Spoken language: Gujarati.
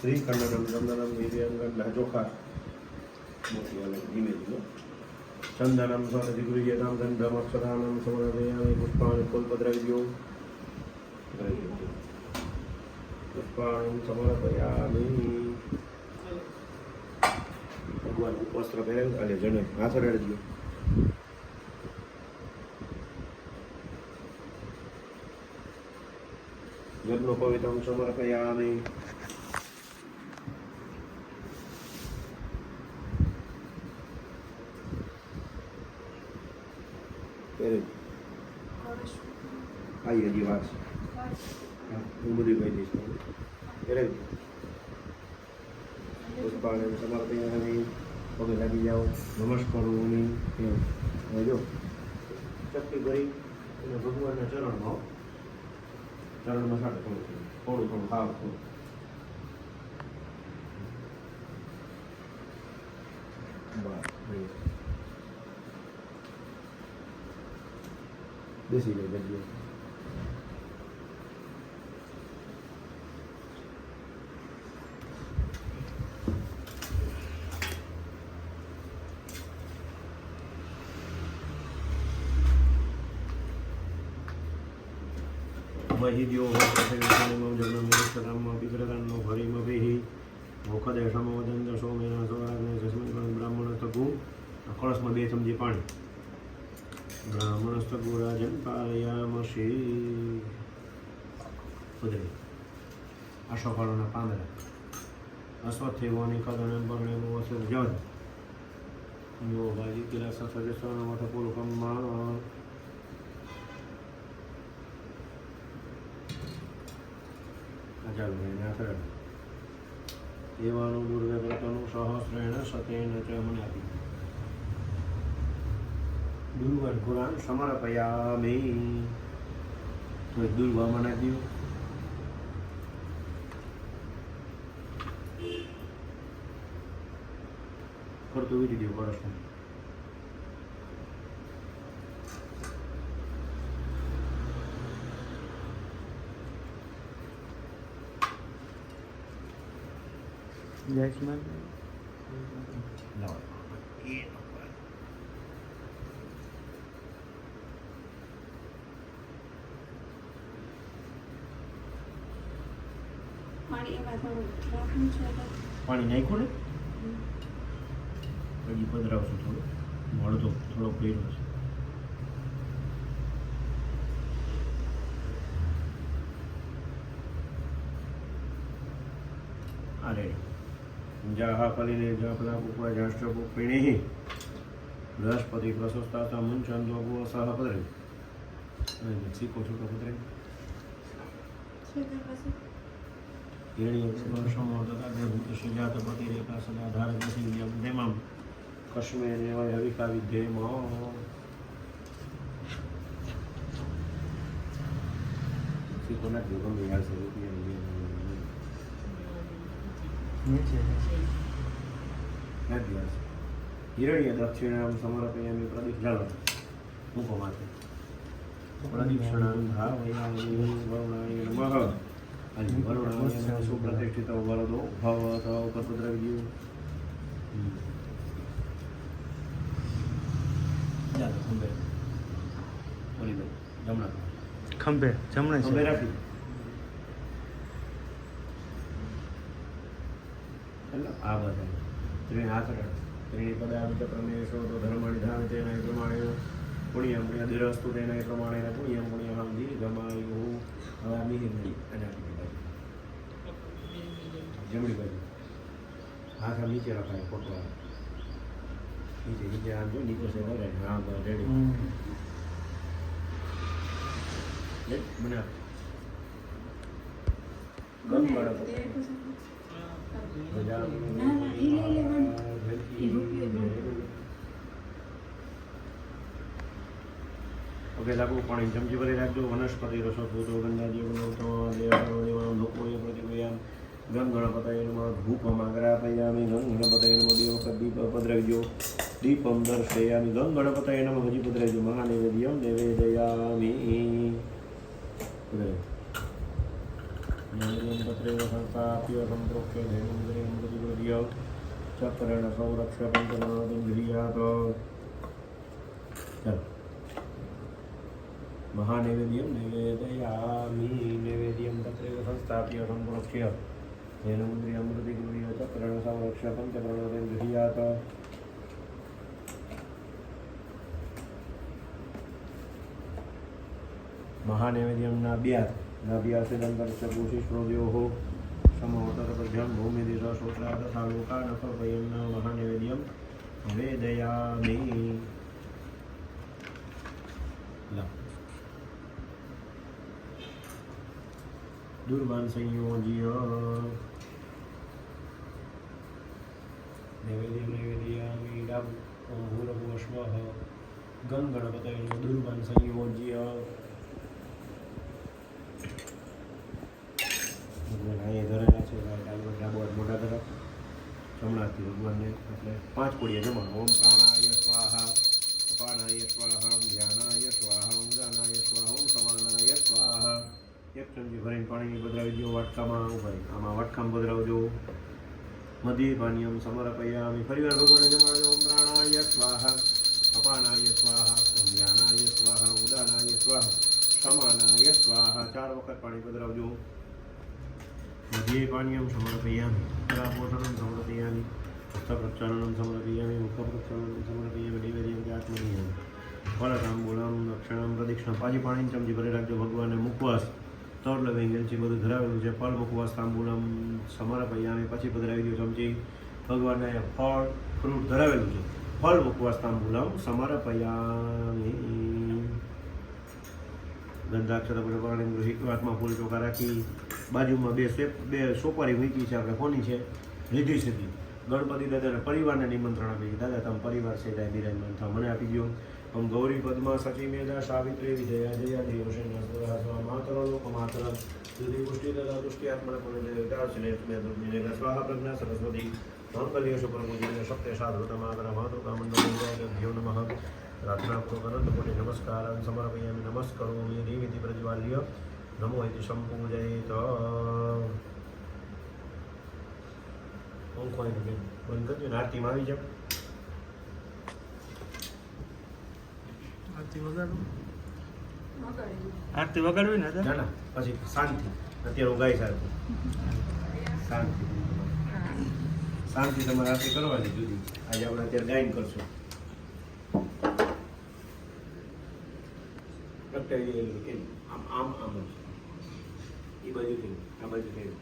શ્રીખંડનમ ચંદનમ દિવ્યાંગન ચોખા મોટી વાલે ધીમે ધીમે ચંદનમ સ્વાતિ ગૃહ્યતામ ગંધમ અક્ષરાણમ સમર્પયામિ પુષ્પાણિ ફૂલપદ્રવ્યો પુષ્પાણિ સમર્પયામિ ભગવાન વસ્ત્ર પહેરેલ અને જણે હાથ અડાડજો યજ્ઞ પવિત્રમ સમર્પયામિ આઈ હજી વાત હું બધી કહી દઈશ ત્યારે પુષ્પાણિ સમર્પયામિ પગે લાગી જાઓ નમસ્કારોની હવે જો ચપટી કરી અને ભગવાનના ચરણમાં સાટે થોડું ભાવ બેસી જાય જગ્યાએ મહિદ્યો જન્મ વિગ્રહનો હરિમભિ મોખદેશમ વદંત સોમેના સોરાજને જસ્મિન બ્રાહ્મણ તગુ કળશમાં 2 ચમચી પાણી બ્રાહ્મણ તગુ રાજન પાલયામશી ઉદય અશોકળના પાંદડા અશ્વત્થેવોની કદન પરણે વસુર જદ યો બાજી કિલા સસજસન મઠ પુલકમ્મા એવાનું દુર્વ્યવ્રતનું સહસ્રેણ સતેન ચ મનાતિ દુર્વન પુરાણ સમર્પયામિ તો દુર્વા મના દીધું કરતું વીટી દેવું પરસમાં જયસ્માન પાણી નાખ્યું ને હજી પધરાવશું થોડું મળતો થોડો પીરો છે અરે જાહા ફલીને જપલા પુષ્પા જાષ્ટ્રપુષ્પિણી બૃહસ્પતિ પ્રશસ્તા મુંચંદો ગો સહ પદરે શીખો છૂટો પદરે સમોદતાગ્રભૂતજાતપતિ રેખા સદા ધારકસિંહ્યમ કશ્મીર હવિકા વિધ્યેમ શીખો નાખ્યો ગમે યાર છે હિરણ્ય દક્ષિણામ સમર્પયામિ પ્રદીપ જાળો મૂકો માથે પ્રદીક્ષણામ ભાવયામિ વરુણાય નમઃ અને વરુણાય સુપ્રતિષ્ઠિત વરદો ભવ ઉપદ્રવ્યો ચાલો ખંભે બોલી દો જમણા ખંભે જમણે ખંભે રાખી આ બધા ત્રણ હાથ ત્રણે પદાર્થ પ્રમેશો તો ધર્માણી ધામ તેના પ્રમાણે પુણ્યમ પુણ્ય દિરસ્તુ તેના પ્રમાણે પુણ્યમ પુણ્ય હમ ગમાયું હવે આ મિહિર મળી અને આપણી બાજુ જમણી બાજુ હાથ આમ નીચે રખાય ફોટો નીચે નીચે આમ જો નીચે છે બરાબર હા બરાબર રેડી બના ગમ બરાબર ઓકે લાગુ પાણી ચમચી ભરી રાખજો વનસ્પતિ રસો ભૂતો ગંગાજીવનો લોકોએ પ્રતિક્રિયા ગમ ગણપતય નમઃ ધૂપમ આગ્રાપયામિ ગમ ગણપતય નમઃ દેવક દીપ પદ્રવ્યો દીપમ દર્શયામિ ગમ ગણપતય નમઃ હજી પદ્રવ્યો મહાનૈવેદ્યમ નિવેદયામિ નૈવેદ્યમ તત્રેવ સંસ્થાપ્ય સંપ્રોક્ષ્ય ધૈર્યમ પ્રતિગૃહ્ય ચક્રેણ સંરક્ષ્ય પંચગણાદિન્દ્રિયાત. ચાલો મહાનૈવેદ્યમ નૈવેદયામિ નૈવેદ્યમ તત્રેવ સંસ્થાપ્ય સંપ્રોક્ષ્ય ધૈર્યમ પ્રતિગૃહ્ય ચક્રેણ સંરક્ષ્ય પંચગણાદિન્દ્રિયાત. महानैवेद्यं नाभ्यासेदन्तरस्य भूषिष्णोद्योः समोत्तरपद्यं भूमिदिशोत्रादशालोकानफलपयं महानैवेद्यं वेदयामि. दुर्वान् संयोज्य नैवेद्ययामि भूरभुवस्वः गणगणपतये दुर्वान् संयोज्य. અહીંયા ધરેલા છે ડાબો મોટા તરફ સોમનાથથી ભગવાનને એટલે 5 કોડિયા જમા. ઓમ પ્રાણાય સ્વાહા, અપાનાય સ્વાહા, ધ્યાનાય સ્વાહા, ઉદાનાય સ્વાહા, ઓમ સમાનાય સ્વાહા. એક ચમચી ભરીને પાણીની પધરાવી દો વાટકામાં. ભાઈ આમાં વાટકામાં પધરાવજો. મધ્ય પાનીયમ સમર્પયામિ. ફરીવાર ભગવાનને જમાડજો. ઓમ પ્રાણાય સ્વાહા, અપાનાય સ્વાહા, ઓમ ધ્યાનાય સ્વાહા, ઉદાનાય સ્વાહા, સમાનાય સ્વાહા. 4 વખત પાણી પધરાવજો. मध्ये पानीयं समर्पयामि. पोषणं समर्पयामि. हस्तप्रक्षालनं समर्पयामि. मुखप्रक्षालनं समर्पयामि. नैवेद्यं आत्मनीयामि. फलतांबूलं दक्षिणं प्रदक्षिणं. પાછી પાણીની ચમચી ભરી રાખજો. ભગવાનને મુખવાસ તર લવિંગ એલચી બધું ધરાવેલું છે. ફળ મુખવાસ તાંબૂલમ સમર્પયામિ. પછી પધરાવી દો ચમચી. ભગવાનને ફળ ફ્રૂટ ધરાવેલું છે. ફળ મુખવાસ તાંબૂલમ સમર્પયામિ. ગંધાક્ષર પાણી ગૃહિત હાથમાં ફૂલ ચોખા રાખી બાજુમાં બે સોપારી મૂકી છે. આપણે કોની છે? રીધિ સિદ્ધિ. ગણપતિ દાદાને પરિવારને નિમંત્રણ આપી. દાદા તમે પરિવાર છે ત્યાં બિરાજમાન થાવ. મને આપી દો. ઓમ ગૌરી પદ્મા સચી મેધા સાવિત્રી વિજયા જયા દેવસેના માતર લોક માતર દુધી પુષ્ટિ તથા દુષ્ટિ આત્મને પુણ્ય સ્વાહા પ્રજ્ઞા સરસ્વતી મંગલ્ય શુક્રપૂજ્ય સત્ય સાધુતમાતર માતૃકામંડળભ્યો નમઃ. પ્રાર્થનાપૂર્વક અનંત કોટી નમસ્કાર સમર્પયામિ. નમસ્કરોમિ દેવીતિ પ્રજ્વાલ્ય નમો ઇતિ સંપૂજયિત. બંધ કરજો ને આરતીમાં આવી જાવ. આરતી વગાડવી ને ના ના પછી શાંતિ. અત્યારે હું ગાઈશ આરતી. શાંતિ શાંતિ તમારે આરતી કરવાની જુદી. આજે આપણે અત્યારે ગાઈને કરશું. આમ આમ આમ એ બાજુ થયું, આ બાજુ થયું.